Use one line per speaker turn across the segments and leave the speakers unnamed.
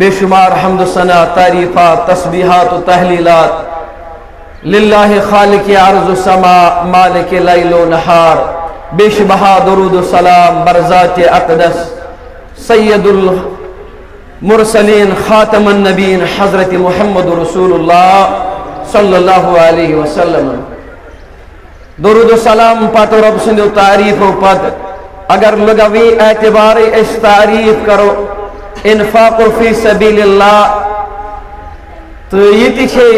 بے شمار حمد و ثنا تعریفات تسبیحات و تحلیلات للہ خالق عرض و سما مالک لیل و نہار، بے شبہا درود و سلام بر ذات اقدس سید المرسلین خاتم النبین حضرت محمد رسول اللہ صلی اللہ علیہ وسلم۔ درود و سلام پتہ رب سندو تعریف و پتہ اگر لغوی اعتبار اس تعریف کرو انفاق فی سبیل اللہ تو یہ تھی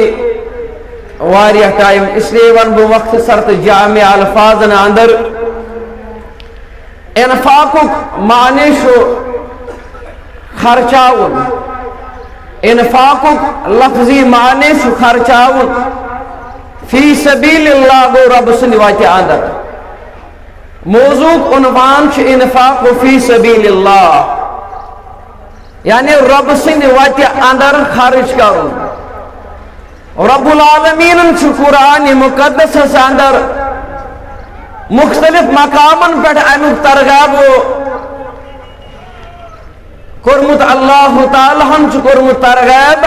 واریہ ٹائم، اس لیے ون بہ مختصر تو جامع الفاظن اندر انفاق معنی شو خرچاون، انفاق لفظی معنی شو خرچاون، فی سبیل اللہ گو رب سند وتہ اندر موضوع عنوان چھ انفاق فی سبیل اللہ، یعنی رب سند وتہ اندر خرچ کرن۔ رب العالمین چھ قرآن مقدس اندر مختلف مقامن پہ امیک ترغاب کورمت، اللہ تعالیٰ ہن چھ کورمت ترغاب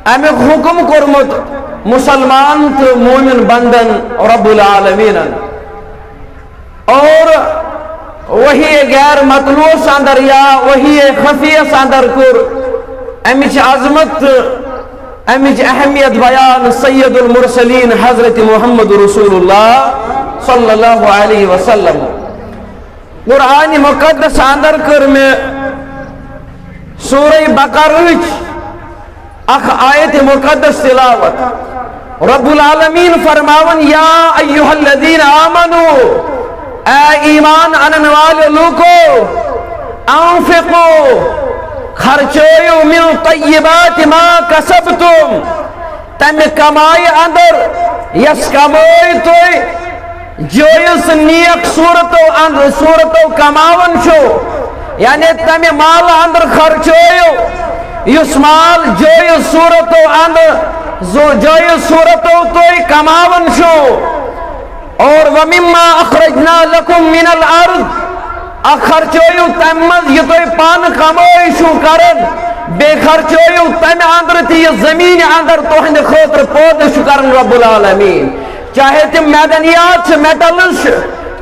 امیک حکم کورمت مسلمان تو مومن بندن رب العالمین، اور وہی غیر مطلوس اندر یا وہی خفیس اندر کور امچ عظمت امچ اہمیت بیان سید المرسلین حضرت محمد رسول اللہ صلی اللہ علیہ وسلم۔ قرآن مقدس اندر کر میں سورہ بقرہ اخ آیت مقدس تلاوت، رب العالمین فرماون یا ایہا الذین آمنو، اے ایمان آنن والے لوگو، انفقو خرچویو من طیبات ما کسبتم، تم کمائی اندر یس کمائی توی جویس نیک صورتو کماون شو، یعنی تم مال اندر خرچویو یس مال جویس صورتو اندر جویس صورتو توی کماون شو، اور وَمِمَّا أَخْرَجْنَا لَكُم مِّنَ الْأَرْضِ خرچویو تمز یہ تو پان کمائی شو کرن، بے خرچویو تم اندر تھی یہ زمین اندر توہند خاطر پود شو کرن رب العالمین، چاہے تم معدنیات سے میٹلز،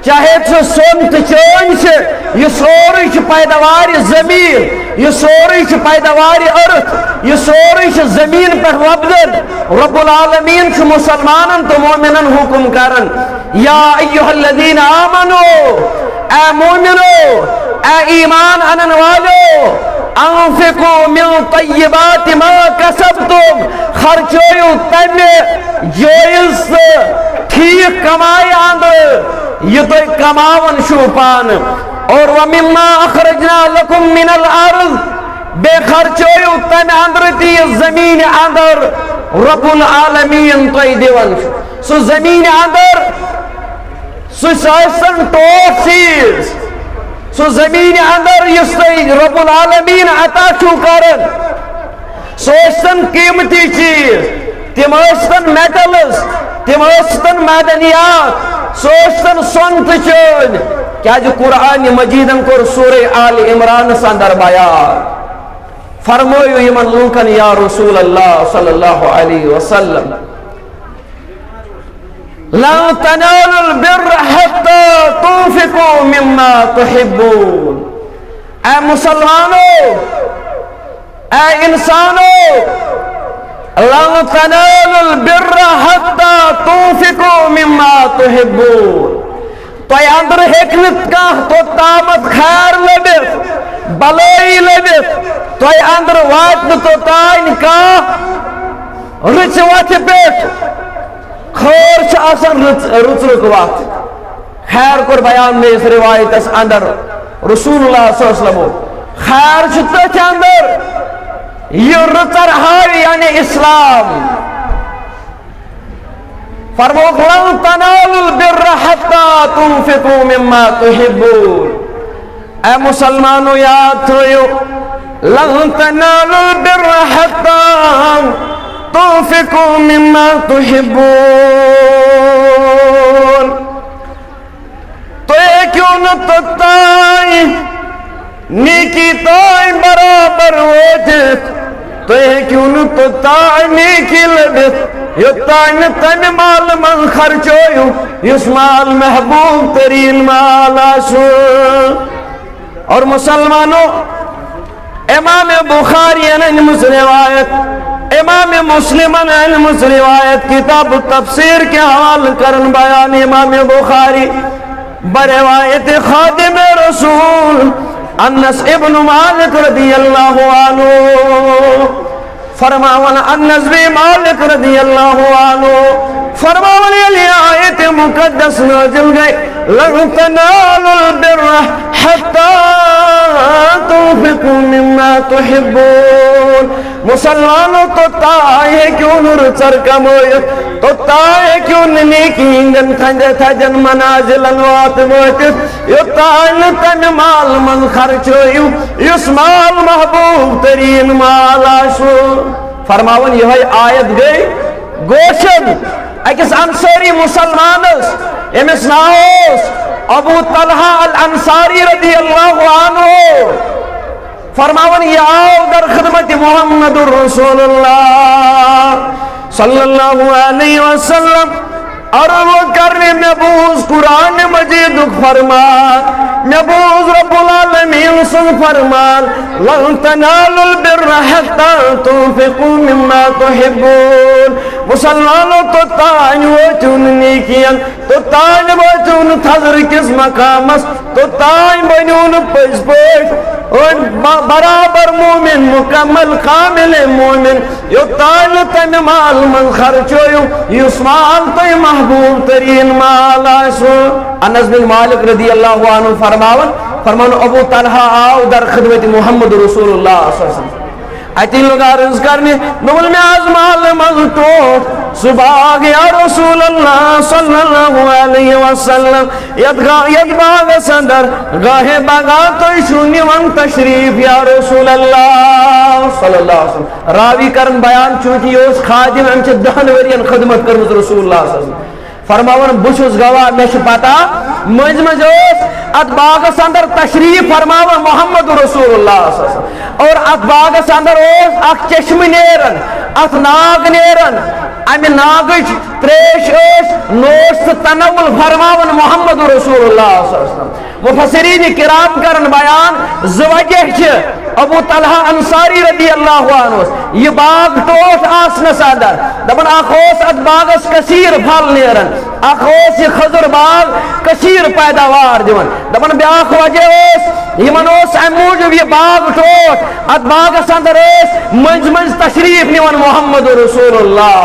چاہے تو سون تو چون سے، یہ سوری پیداوار زمین، یہ سوری پیداوار ارض، یہ سوری زمین پر وبدن رب العالمین چھ مسلمانن تو مومنن حکم کرن یا ایہا الذین آمنو، اے مومنو، اے ایمان آنن والو، انفقو من طیبات ما کسبتم، خرچویو تم جویس ٹھیک کمائی اندر یہ تو کماون شوپان، اور وَمِمَّا أَخْرَجْنَا لَكُم مِّنَ الْأَرْضِ بے خرچویو تم اندر تی زمین اندر رب العالمین تو دیون سو زمین اندر سو سائسن ٹوٹ چیز، سو زمین اندر یس رب العالمین عطا چھو کرن، سو ایسن قیمتی چیز، تم ایسن میٹلز، تم ایسن معدنیات، سو ایسن سنت چون، کیا جو قرآن مجیدن کو سورہ آل عمران ساندر بیان فرمویو یمن لوکن یا رسول اللہ صلی اللہ علیہ وسلم، لا تنالوا البر حتى تنفقوا مما تحبون، اے مسلمانوں، اے انسانوں، لا تنالوا البر حتى تنفقوا مما تحبون، تو اندر حکمت کا تو تامت خیر لبت بلائی لبت، تو اندر وات تو تائن کا رچ وات پیٹ خورش آسان رچ وات، خیر کر بیان میں اس روایت اس اندر رسول اللہ صلی اللہ علیہ وسلم خیر چھتا اندر یہ رچر ہائی یعنی اسلام، فرموک لن تنالوا البر حتى تنفقوا مما تحبون، اے مسلمانوں یاد ہوئیو، لن تنالوا البر حتى تنفقوا مما تحبون، تو ایک کیوں نہ تتائی نیکی تائیں برابر وجت تو کیوں نہ تو تائیں نیکی لبت یوتائیں تن مال من خرچویو یس مال محبوب ترین مال آسو. اور مسلمانوں امام بخاری انمس روایت امام مسلم انمس روایت کتاب تفسیر کے حوال کرن بیان امام بخاری بروایت خادم رسول انس ابن مالک رضی اللہ عنہ فرماون انس بن مالک رضی اللہ عنہ فرماون علی آیت مقدس نازل گئی لن تنالوا البر حتی تنفقوا مما تحبون. مسلمانوں تو تائے کیوں نرچر کمویت تو تائے کیوں نیکی انگن تھنجے تھجن منازلن وات موتت یو تائے تن مال من خرچویو یس مال محبوب ترین مال آشو. فرماون یہ آیت گئی گوشن اکس انصاری مسلمانس امس ناؤس ابو طلحہ الانصاری رضی اللہ عنہ فرماون یہ آؤ در خدمت محمد رسول اللہ صلی اللہ علیہ وسلم عرض کرنے میں بوز قرآن مجید فرمان میں بوز رب العالمین سن فرمان لن تنالوا البر حتى تنفقوا مما تحبون. مسلمانوں تو تائیں وچون نیکیاں تو تائیں وچون تھزر کس مقامس تو تائیں بنیون پس پوش برابر مومن مکمل کامل مومن یو تائیں تن مال من خرچویو یس مال تو محبوب ترین مال آسو. انس بن مالک رضی اللہ عنہ فرماون ابو طلحہ آؤ در خدمت محمد رسول اللہ صلی اللہ علیہ وسلم ایتی لوگ عرض کرنے نول میں آزمال مغتوٹ صبح یا رسول اللہ صلی اللہ علیہ وسلم ید باغ صدر گاہ باغا تو شونی ون تشریف یا رسول اللہ صلی اللہ علیہ وسلم. راوی کرن بیان چونکہ اس خادم ہم چھ دہن ورین خدمت کرمت رسول اللہ صلی اللہ علیہ وسلم. فرماون بشوز گواہ میں پتا مجھ ات باغس اندر تشریف فرماون محمد رسول اللہ صلی اللہ علیہ وسلم اور ات باغس اندر اخ چشم نیرن ات ناگ نیرن امہ ناگچ تریش نوش تنول فرماون محمد رسول اللہ صلی اللہ علیہ وسلم. مفسرین کرام کرن بیان زوجہ چھ ابو طلحہ انصاری رضی اللہ عنہ یہ باغ ٹوٹ آسنس اندر دپن اخوس ات باغس کثیر پھل نیرن اخوس یہ خضر باغ کثیر پیداوار دون دپن بیاکھ وجہ یمن ام موجب یہ باغ ٹوٹ ات باغس اندر منز منز تشریف نیون محمد رسول اللہ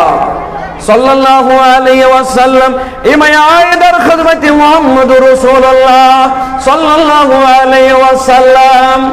صلی اللہ علیہ وسلم امی آئی در خدمت محمد رسول اللہ صلی اللہ علیہ وسلم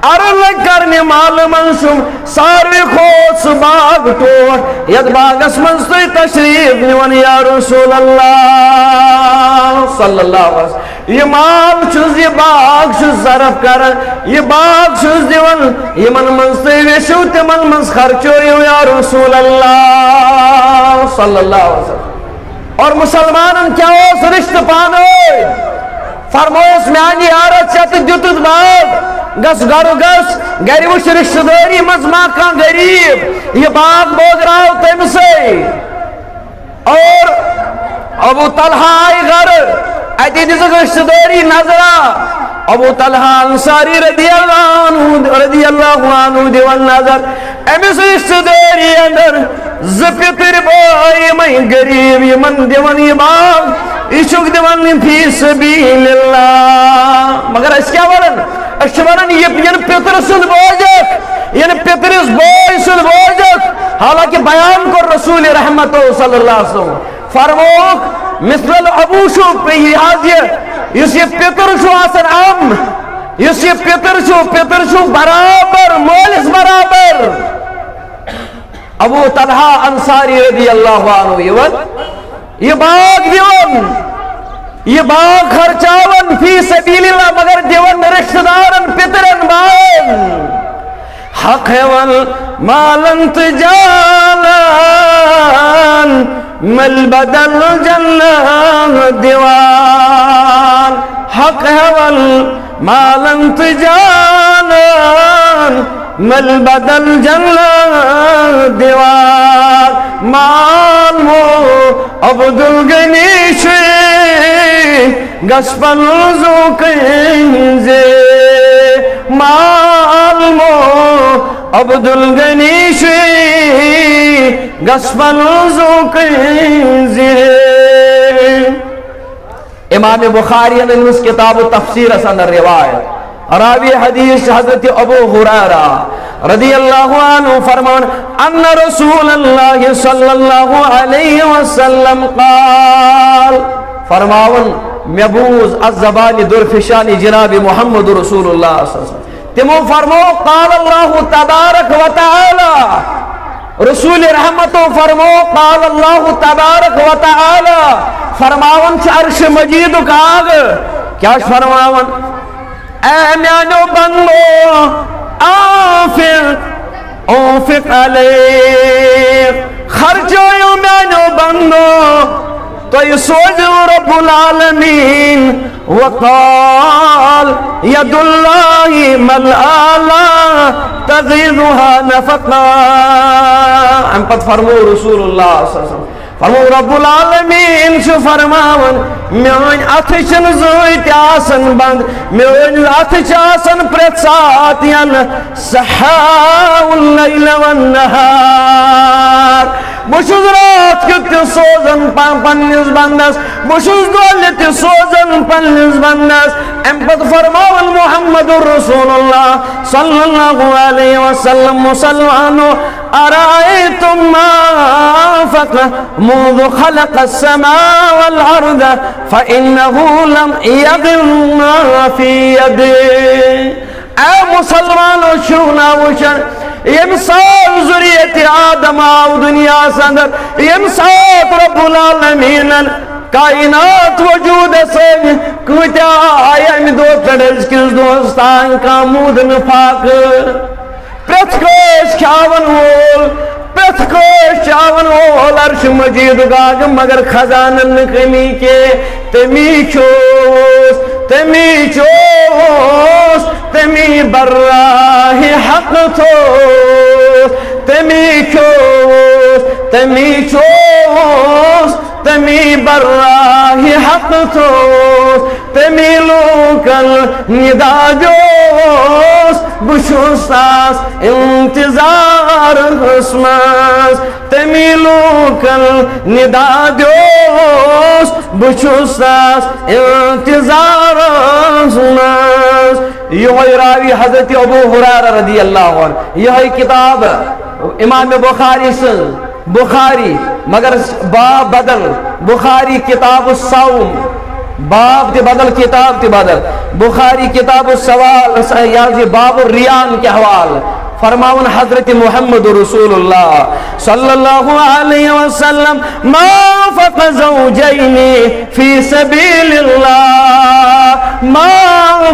عرض کرنے مال منشم ساروی خوص باغ ٹوٹ ید باغس منسوی تشریف نیون یا رسول اللہ صلی اللہ علیہ وسلم. یہ مال چھز یہ باغ چھز ضرف کرن یہ باغ چھز دیون یہ من منسوی ویشو تمن منس خرچویو یا رسول اللہ صلی اللہ علیہ وسلم. اور مسلمانن کیا اس رشت پانوئی فرمویس میانی عارت چت دیتت باغ گس گرو گس گری وش رشتہ داری مزما کان غریب یہ باغ بوگراو تم سے. اور ابو طلحہ آئی گھر ایتی دیسک رشتہ داری نظرہ ابو طلحہ انصاری رضی اللہ عنہ دیوان نظر امیس رشتہ داری اندر زپتر بائی میں غریب یمن دیوان یہ باغ اشک دیوان فی سبیل اللہ. مگر اس کیا ورن اس ورن یہ پتر سن بوجک یہ پترس بوئی سن بوجک حالانکہ بیان کو رسول رحمت صلی اللہ علیہ وسلم فرموک مثل ابو شو پہ یہ اس یہ پتر شو آسن ام اس یہ پتر شو برابر مولس برابر ابو طلحہ انصاری رضی اللہ عنہ یہ باغ دیون یہ باغ خرچاون فی سبیل اللہ مگر دیون رشتہ دارن پترن بائن حق ہے والمالن تجالن مل بدل جنہ دیوان حق ہے مالن تجانن مل بدل جنہ دیوار مال مو عبدالغنی گسپن زو کنزے مال مو عبدالغنی گسپن زو کنزے امام بخاری نے اس کتاب تفسیر اصل روایت راوی حدیث حضرت ابو ہریرہ رضی اللہ عنہ فرمان ان رسول اللہ صلی اللہ علیہ وسلم قال فرماون محبوز الزبان درفشانی جناب محمد رسول اللہ صلی اللہ علیہ وسلم تمو فرمو قال اللہ تبارک و تعالی رسول رحمت فرمو قال اللہ تبارک و تعالی فرماون عرش مجید کاغ کیا فرماون اے میانو بندو انفق علیک خرچو میانو بندو تو یہ سوچو رب العالمین وقال ید اللہ ملعالا تغیظها نفقا ہم پت فرمو رسول اللہ صلی اللہ علیہ وسلم فرمو رب العالمین شو فرماون میون اتھچن زویت آسن بند میون اتھچ آسن پریت ساتین سحاو اللیل والنہار بشوز رات کت سوزن پنیز بندس بشوز دولت سوزن پنیز بندس ام پت فرماون محمد رسول اللہ صلی اللہ علیہ وسلم مسلمانو ارائیتم ما فق منذ خلق السماء والارض فإنه لم يغل ما في يده اے مسلمانو شونا وشن یمسال ذریت آدم آو دنیا سندر یمسات رب العالمین کائنات وجود سے کتیا آئیم دو کڑز کس دوستان کا مود نفاق پرت کوش کھاون وول پرت کوش چاون وول عرش مجید گاگ مگر خزانن کمی کے تمی چوس تمی براہ حق تو تمی چوس تمی براہ حق تو تمی لوکل ندا جوس بشوستاس انتظار حسماس تمی لوکل ندا جوس بشوستاس انتظار حسماس یہ راوی حضرت ابو ہریرہ رضی اللہ عنہ یہ کتاب امام بخاری سے بخاری مگر باب بدل بخاری کتاب الصوم باب تی بدل کتاب تی بدل بخاری کتاب السوال یعنی باب الریان کے حوال فرماون حضرت محمد رسول اللہ صلی اللہ علیہ وسلم ما فق زوجین فی سبیل اللہ ما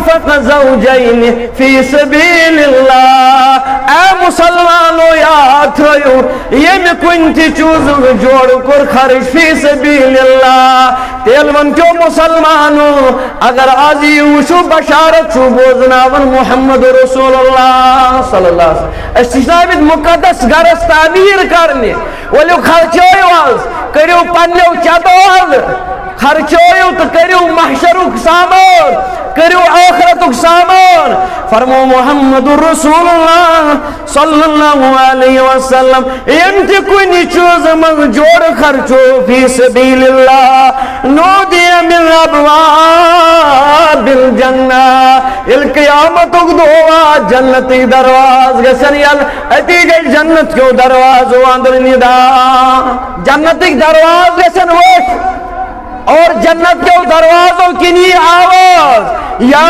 فق زوجین فی سبیل اللہ اے مسلمانو یاد تھیو یم کنتی چوز جوڑ کر خرج فی سبیل اللہ تیل ون کیوں مسلمانو اگر آزی وشو بشارت شو بوزناون محمد رسول اللہ صلی اللہ استشنابید مقدس گرس تعمیر کرنے ولیو خرچویو آز کریو پنیو چدو آز خرچویو تو کریو محشرک سامان کریو آخرتک سامان فرمو محمد رسول اللہ صلی اللہ علیہ وسلم انتی کنی چوز من جوڑ خرچو فی سبیل اللہ نودی من ابواب الجنہ القیامت اگدوا جنتی درواز گسن یل اتی گئی جنت کیوں درواز واندر ندا جنتی دروازے گسن وقت اور جنت کے دروازوں کی نی آواز یا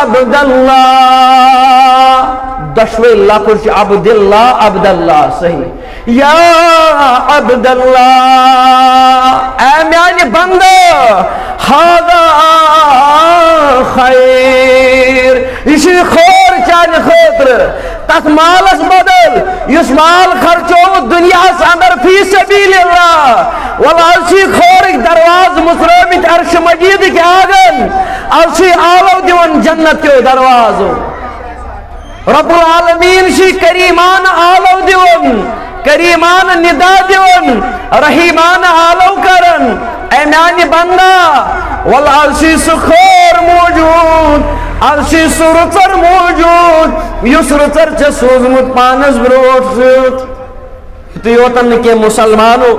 عبداللہ دشوی اللہ پرچ عبداللہ صحیح یا عبداللہ اے میانی بندہ ہادا خیر اسی خور چاہنے خطر تک مالس بدل اس مال خرچو دنیا سے اندر فی سبیل اللہ والا اسی خور ایک درواز مسلمیت عرش مجید کے Aagan arshi alo divan jannat kyo darwazo. Rabbul Alamin shi kariman alo divan, kariman nida divan, rahiman alo karan. Ey meani banda, wal arshi sukhor mawjood, arshi surutar mawjood, yusrutar cha sozmut panas brot. تو یوتن کے مسلمانوں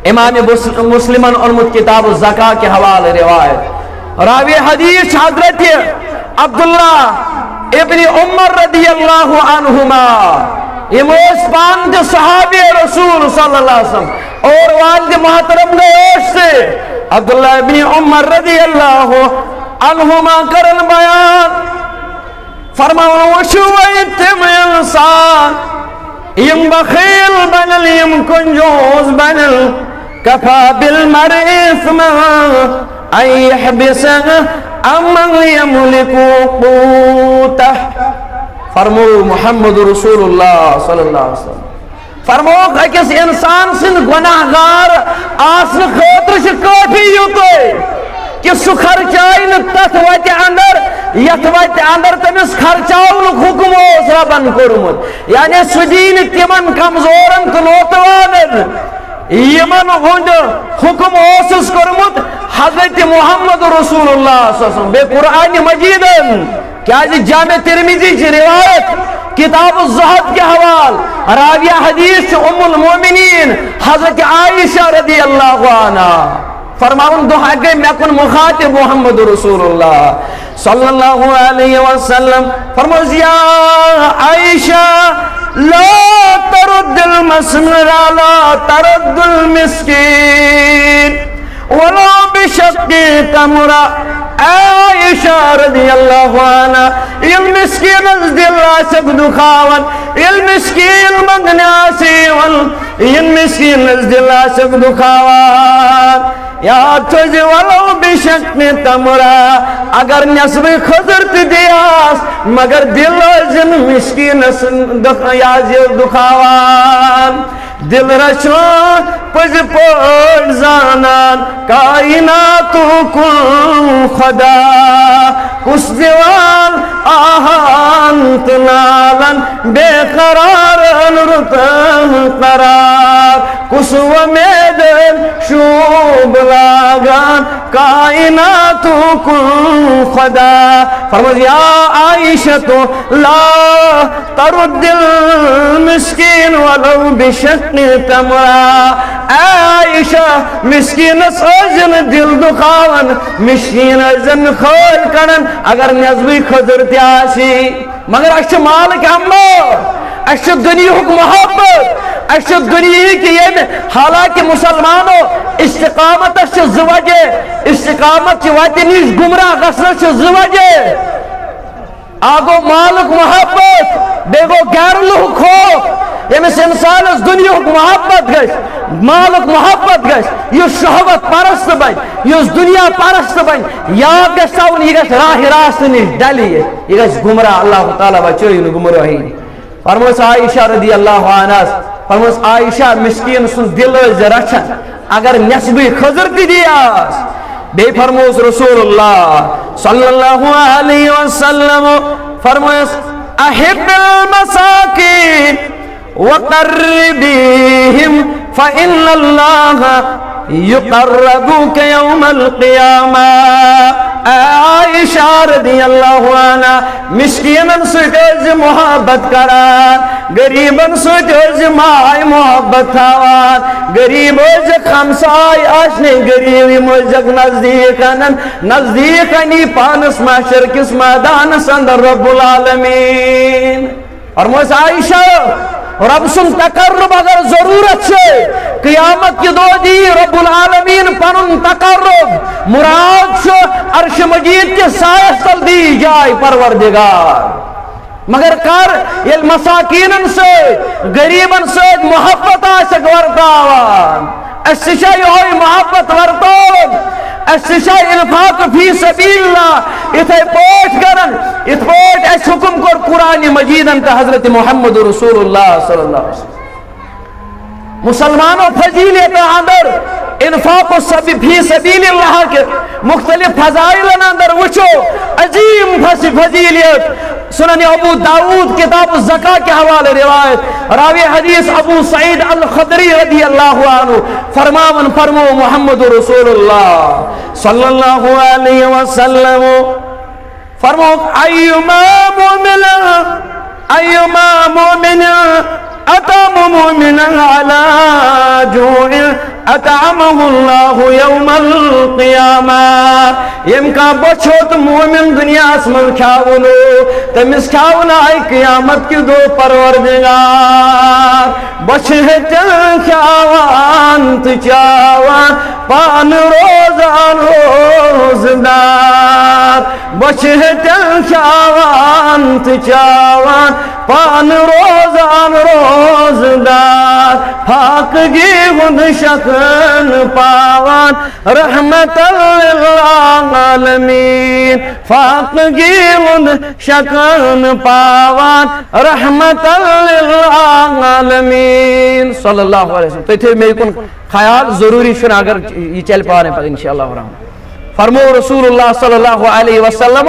امام مسلمان علمت کتاب الزکاة کے حوالے روایت راوی حدیث حضرت عبداللہ ابن عمر رضی اللہ عنہما یہ موسپان جو صحابی رسول صلی اللہ علیہ وسلم اور والد محترم گوش سے عبداللہ ابن عمر رضی اللہ عنہما کرن بیان فرماؤں وشویت من انسان یم بخیل بنل یم کنجوز بنل کفا بالمرء اثما ان یحبسه امن یملکو قوتہ. فرمو محمد رسول اللہ صلی اللہ علیہ وسلم فرمو اکس انسان سن گناہگار آسن خاطر چھ کافی یوتے کہ سو خرچائن تت وت اندر یت وت اندر تمس خرچاون حکم اوس ربن کورمت یعنی سو دین تمن کمزورن تو نوتوانن یمن ہند حکم اوسس کورمت حضرت محمد رسول اللہ صلی اللہ علیہ وسلم بے قرآن مجیدن کیا جامع ترمذی کی روایت کتاب الزہد کے حوال راویہ حدیث ام المومنین حضرت عائشہ رضی اللہ عنہ فرماؤن دعا گئے میں کن مخاطب محمد رسول اللہ صلی اللہ علیہ وسلم فرماؤ یا عائشہ لا ترد المسمر لا ترد المسکین ولو بشق تمرہ. عائشہ رضی اللہ عنہ المسکین از دل آسک دکھاون المسکین مغناسی المسکین از دل آسک دکھاون یا تجھ ولو بشق تمرہ اگر نصب خضر تدیاس مگر دل جن مسکین یازیل دکھاوان دل رچون پج پوٹ زانان کائناتو کن خدا کس دیوان آہان تنالن بے قرارن رتن قرار کس ومیدن شوب لاغان کائناتو کن خدا. فرمایا یا عائشہ تو لا ترد المسکین ولو بشق تمرہ. عائشہ مسکین سوزن دل دکھاون مسکین ازن خول کرن اگر نظمی خضر تیاسی مگر اچھ مالک امو اچھ دنیا حکم محبت اچھ دنیا کی یہ حالانکہ مسلمانوں استقامت اچھ زوجے استقامت چی واتی نیش گمراہ غصر اچھ زوجے آگو مالک محبت بیگو غیر لوگ ہو یمس انسان اس دنیا محبت گش مالک محبت گش یہ شہوت پرست بن یہ دنیا پرست بن یاد گش تاون یہ گش راہ راست نش ڈلی یہ گش گمراہ اللہ تعالی بچوئی گمراہی. فرموس عائشہ رضی اللہ عنہ فرموس عائشہ مسکین سن دل رچھن اگر نسبی خضر تی دیاس بے فرموس رسول اللہ صلی اللہ علیہ وسلم فرموس احب المساکین وقربیہم فإن اللہ یقربوک یوم القیامہ. عائشہ رضی اللہ عنہ مسکینن سوچ محبت کران غریبن سوچ مائی محبت تھاوان غریب خمسائی آشنے غریبی مجھک نزدیکنی پانس محشر کس میدان سندر رب العالمین. اور موس عائشہ رب سن تقرب اگر ضرورت سے قیامت کی دو دی رب العالمین پنن تقرب مراد شو عرش مجید کے سایہ تل دی جائے پروردگار مگر کر یہ مساکینن سے غریبن سے محبت آسک ورطاوان اسشا یہ محبت ورطاوان اسشا انفاق فی سبیل اللہ اتھے پوٹ کرن ات پوٹ اس حکم کر قرآن مجیدن کا حضرت محمد رسول اللہ صلی اللہ علیہ وسلم. مسلمانوں فضیلیت اندر انفاق فی سبیل اللہ کے مختلف فضائل اندر وچو عظیم فضیلیت سنن ابو داود کتاب الزکاة کے حوالے روایت راوی حدیث ابو سعید الخدری رضی اللہ عنہ فرمو محمد رسول اللہ صلی اللہ علیہ وسلم فرمو ایما مومن أطعم مؤمنا على جوع أطعمه الله يوم القيامة يمكا بچوت مومن دنیا اسمن کھاولو تمس کھاونا آئی قیامت کی دو پروردگار بچھتن کھاوان تچاوان پان روزان روزدار بچھتن کھاوان تچاوان پان روزان روزدار پاکگی ہند شکن پاوان رحمت للعالمین پاکگی ہند شکن پاوان رحمت للعالمین صلی اللہ علیہ وسلم. تو میں کن خیال ضروری شن اگر یہ چل پا رہے ہیں انشاءاللہ الرحمن. فرمو رسول اللہ صلی اللہ علیہ وسلم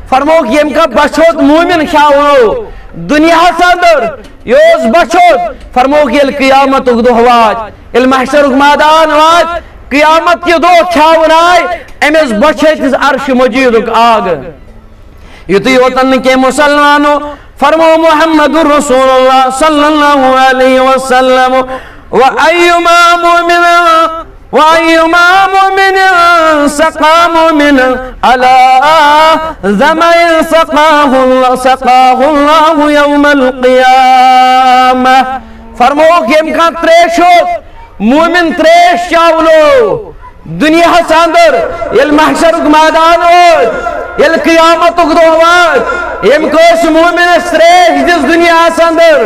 فرمو کہ یم کا بچوت مومن کھاو دنیا سندر یوز بچوت فرمو کہ قیامت دو وات المحشر میدان وات قیامت کے دو کھاونائے امس بچت عرش مجید آگ یتی وطن کے مسلمانوں فرمو محمد رسول اللہ صلی اللہ علیہ وسلم وَأَيُّمَا مُؤْمِنٍ سَقَى مُؤْمِنًا عَلَىٰ ظَمَإٍ سَقَاهُ اللَّهُ يَوْمَ الْقِيَامَةِ فرمو کہ امکان تریش ہو مومن تریش چاولو دنیا ساندر یل محشر میدان ہو یل قیامت دعوات یم کوش مومن تریش دس دنیا ساندر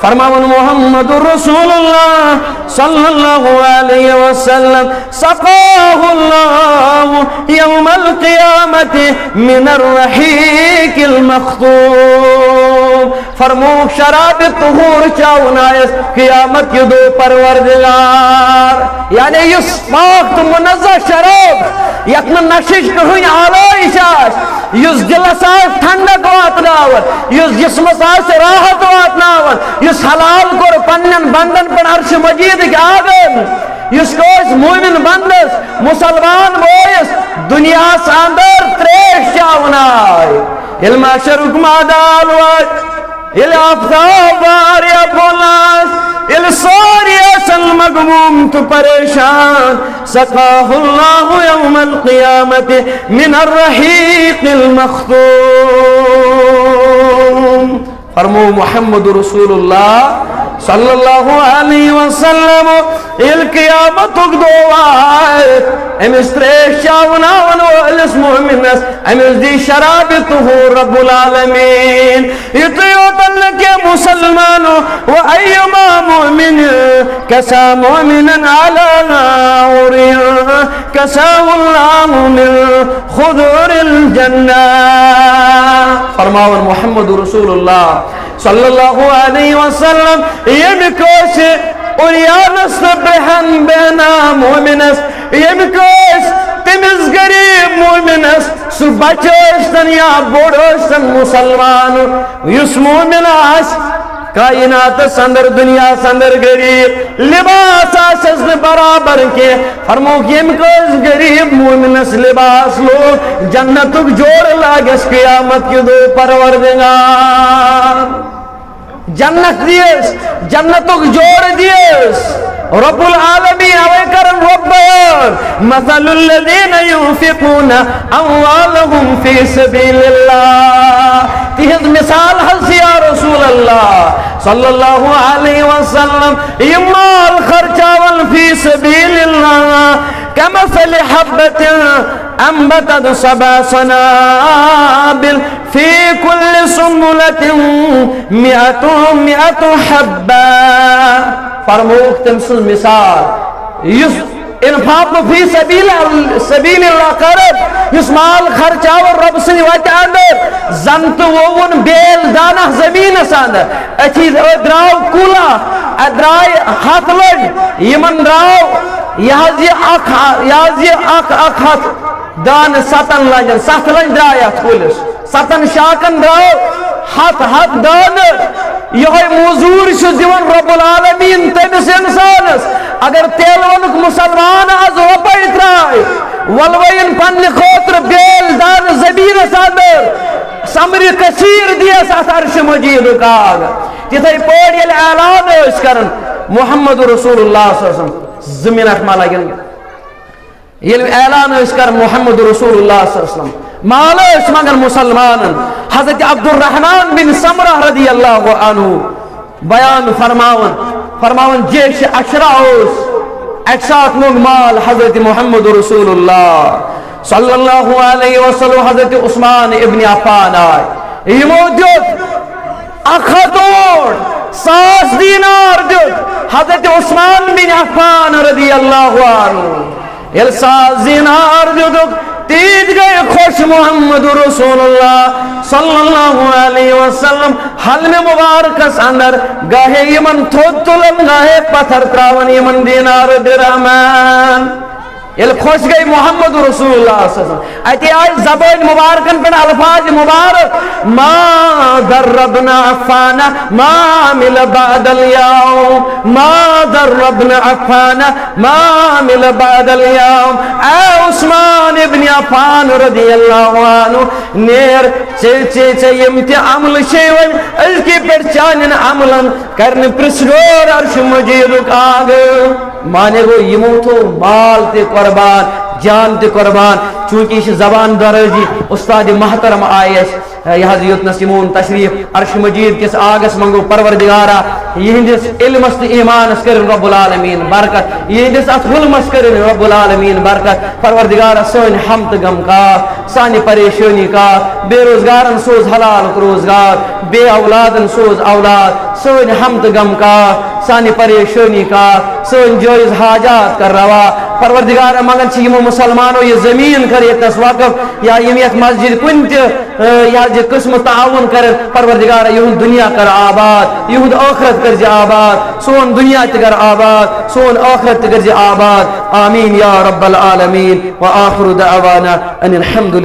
فرماون محمد رسول اللہ صلی اللہ علیہ وسلم سقاہ اللہ یوم القیامت من الرحیق المختوم فرمو شراب طہور چاونائس قیامت کی دو پروردگار یعنی یس پاک منزہ شراب یکن نشش کہوئی آلائش آش یس دلس آش ٹھنڈک واتناون یس جسمس آش راحت واتناون یس حلال کر پنن بندن پر عرش مجید کے آگن یس کوش مومن بندس مسلمان بویس دنیا ساندر تریش چاونائی علم شرک مادال Y il aftabar ya bolas il sariya sal magmum tu pareshan saqahu Allah yawm al qiyamati min ar rahiq al makhtum فرمو محمد رسول اللہ صلی اللہ علیہ وسلم القیامت دعائے امس تریش چاوناون والس مومنس امس دی شراب طہور رب العالمین یطیوتن کے مسلمانو وَأَيُّمَا مُؤْمِنٍ كَسَى مُؤْمِنًا عَلَى نَارٍ كَسَاهُ اللَّهُ مِنْ خُضُرِ الْجَنَّةِ فرماون محمد رسول اللہ صلی اللہ علیہ وسلم یمکوش اوریانس بہن بہنا مومنس یمکوش تمس غریب مومنس سو بچوشتن یا بوڑوشتن مسلمان یس مومن آس کائنات سندر دنیا سندر غریب لباس آسس برابر کے فرمو کیم کوز غریب مومنس لباس لو جنتک جوڑ لاگس قیامت کی دو پروردگار جنت دیس جنتک جوڑ دیس رب العالمین اوے کرن رب بیان مثل الذین ينفقون اموالهم فی سبیل اللہ تیز مثال حس یا رسول اللہ صلی اللہ علیہ وسلم امال خرچاول فی سبیل اللہ كمثل حبة أنبتت 7 سنابل في كل سنبلة 100 حبة فرموك تمثل مثال انفاق في سبيل الله قرب يسمال خرچا والرب سني واتعندر زنت وون بيل دانا زمين ساندر اچھی دراو کولا ادرائی ہاتھ لگ یمن دراو یہ اخ ہتھ دان 7 لنجن 7 لنج درائے ات کلس 7 شاکن درو ہتھ دان یہ موزور دان رب العالمین تمس انسانس اگر تیلونک مسلمان آز رۄپے ترائے ولوین پنہ خاطر بیل دان زمینس اندر سمر کثیر دیس ات عرش مجید آگ تتھے پٲٹھۍ ییٚلہِ اعلان ٲسۍ کران محمد رسول اللہ صلی اللہ علیہ وسلم زمین ما لگن ییٚلہِ اعلان ٲسۍ کران محمد رسول اللہ صلی اللہ علیہ وسلم مال ٲسۍ مگر مسلمانن حضرت عبد الرحمن بن سمرہ رضی اللہ عنہ بیان فرماون جیش اشرا اوس اکہ ساتھ موگ مال حضرت محمد رسول اللہ صلی اللہ علیہ وسلم حضرت عثمان ابن عفان آئے یمو دیت 100 دینار دیت حضرت عثمان بن عفان رضی اللہ عنہ یل 100 دینار دیت تیت گئے خوش محمد رسول اللہ صلی اللہ علیہ وسلم حلم مبارکس اندر گاہے یمن تھود تلن گاہے پتھر تراون یمن دینار درہمان یل خوش گئی محمد رسول اللہ صلی اللہ علیہ وسلم اتی آئی زبان مبارکن پر الفاظ مبارک ما دربنا عفانا ما عمل بعد اليوم ما دربنا عفانا ما عمل بعد اليوم اے عثمان ابن عفان رضی اللہ عنہ نیر چے یمتی عمل شیون اس کی پرچانن عملن کرن پرسرور عرش مجید آگ مانے گو یمو تو مال تے قربان جان تے قربان چونکہ یہ زبان درجی استاد محترم آئیس یہ یوتنس یمون تشریف عرش مجید کس آگس منگو پروردگارا یہندس علمس تے ایمانس کرن رب العالمین برکت یہندس ات حلمس کرن رب العالمین برکت پروردگارا سن حمد غم کا سانی پریشانی کا بے روزگارن سوز حلال روزگار بے اولادن سوز اولاد سن حمد غم کا سانی پریشانی کا سن جائز حاجات کر روا پروردگار مگن چھ یمو مسلمانو یہ زمین کر یتس وقف یا یمیت مسجد کنت یا جی قسم تعاون کر پروردگار یہود دنیا کر آباد یہود آخرت کر جی آباد سون دنیا تگر آباد سون آخرت تگر جی آباد آمین یا رب العالمین و آخر دعوانا ان الحمد